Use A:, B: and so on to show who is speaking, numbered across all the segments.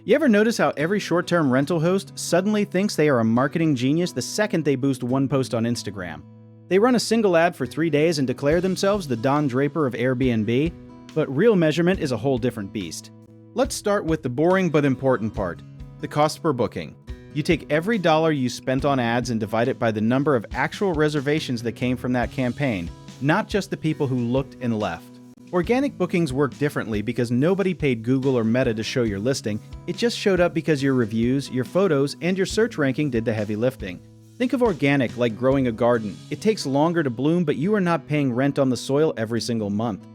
A: You ever notice how every short-term rental host suddenly thinks they are a marketing genius the second they boost one post on Instagram? They run a single ad for 3 days and declare themselves the Don Draper of Airbnb, but real measurement is a whole different beast. Let's start with the boring but important part, the cost per booking. You take every dollar you spent on ads and divide it by the number of actual reservations that came from that campaign, not just the people who looked and left. Organic bookings work differently because nobody paid Google or Meta to show your listing. It just showed up because your reviews, your photos, and your search ranking did the heavy lifting. Think of organic like growing a garden. It takes longer to bloom, but you are not paying rent on the soil every single month.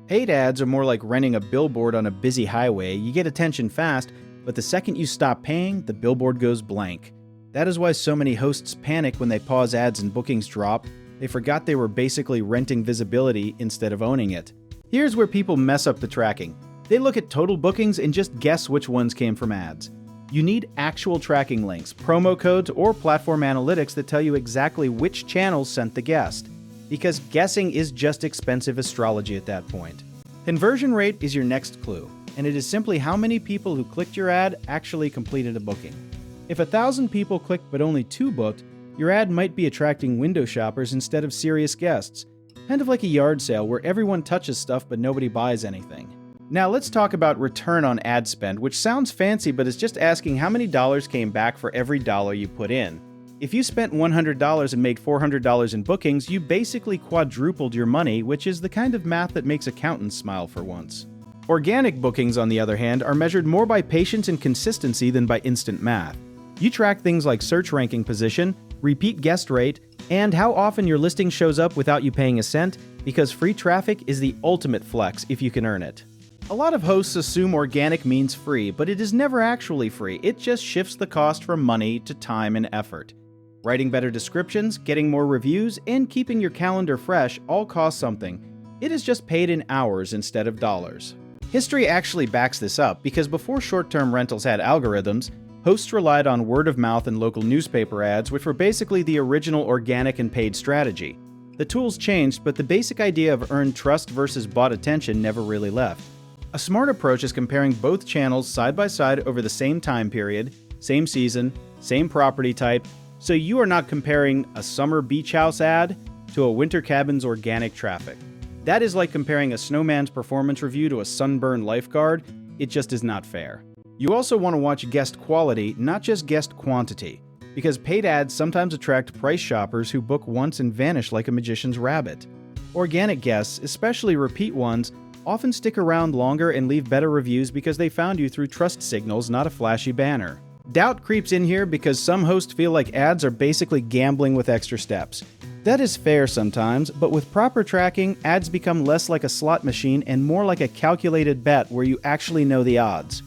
A: Paid ads are more like renting a billboard on a busy highway. You get attention fast, but the second you stop paying, the billboard goes blank. That is why so many hosts panic when they pause ads and bookings drop. They forgot they were basically renting visibility instead of owning it. Here's where people mess up the tracking. They look at total bookings and just guess which ones came from ads. You need actual tracking links, promo codes, or platform analytics that tell you exactly which channels sent the guest, because guessing is just expensive astrology at that point. Conversion rate is your next clue, and it is simply how many people who clicked your ad actually completed a booking. If 1,000 people clicked but only 2 booked, your ad might be attracting window shoppers instead of serious guests. Kind of like a yard sale where everyone touches stuff but nobody buys anything. Now let's talk about return on ad spend, which sounds fancy but is just asking how many dollars came back for every dollar you put in. If you spent $100 and made $400 in bookings, you basically quadrupled your money, which is the kind of math that makes accountants smile for once. Organic bookings, on the other hand, are measured more by patience and consistency than by instant math. You track things like search ranking position, repeat guest rate, and how often your listing shows up without you paying a cent, because free traffic is the ultimate flex if you can earn it. A lot of hosts assume organic means free, but it is never actually free. It just shifts the cost from money to time and effort. Writing better descriptions, getting more reviews, and keeping your calendar fresh all cost something. It is just paid in hours instead of dollars. History actually backs this up because before short-term rentals had algorithms, hosts relied on word of mouth and local newspaper ads, which were basically the original organic and paid strategy. The tools changed, but the basic idea of earned trust versus bought attention never really left. A smart approach is comparing both channels side by side over the same time period, same season, same property type, so you are not comparing a summer beach house ad to a winter cabin's organic traffic. That is like comparing a snowman's performance review to a sunburned lifeguard. It just is not fair. You also want to watch guest quality, not just guest quantity, because paid ads sometimes attract price shoppers who book once and vanish like a magician's rabbit. Organic guests, especially repeat ones, often stick around longer and leave better reviews because they found you through trust signals, not a flashy banner. Doubt creeps in here because some hosts feel like ads are basically gambling with extra steps. That is fair sometimes, but with proper tracking, ads become less like a slot machine and more like a calculated bet where you actually know the odds.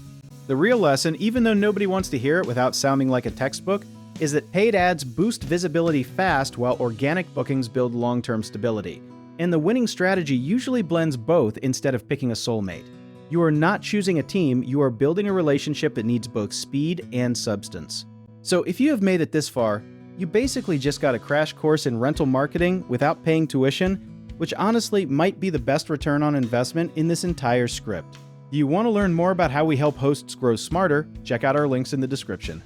A: The real lesson, even though nobody wants to hear it without sounding like a textbook, is that paid ads boost visibility fast while organic bookings build long-term stability. And the winning strategy usually blends both instead of picking a soulmate. You are not choosing a team, you are building a relationship that needs both speed and substance. So if you have made it this far, you basically just got a crash course in rental marketing without paying tuition, which honestly might be the best return on investment in this entire script. Do you want to learn more about how we help hosts grow smarter? Check out our links in the description.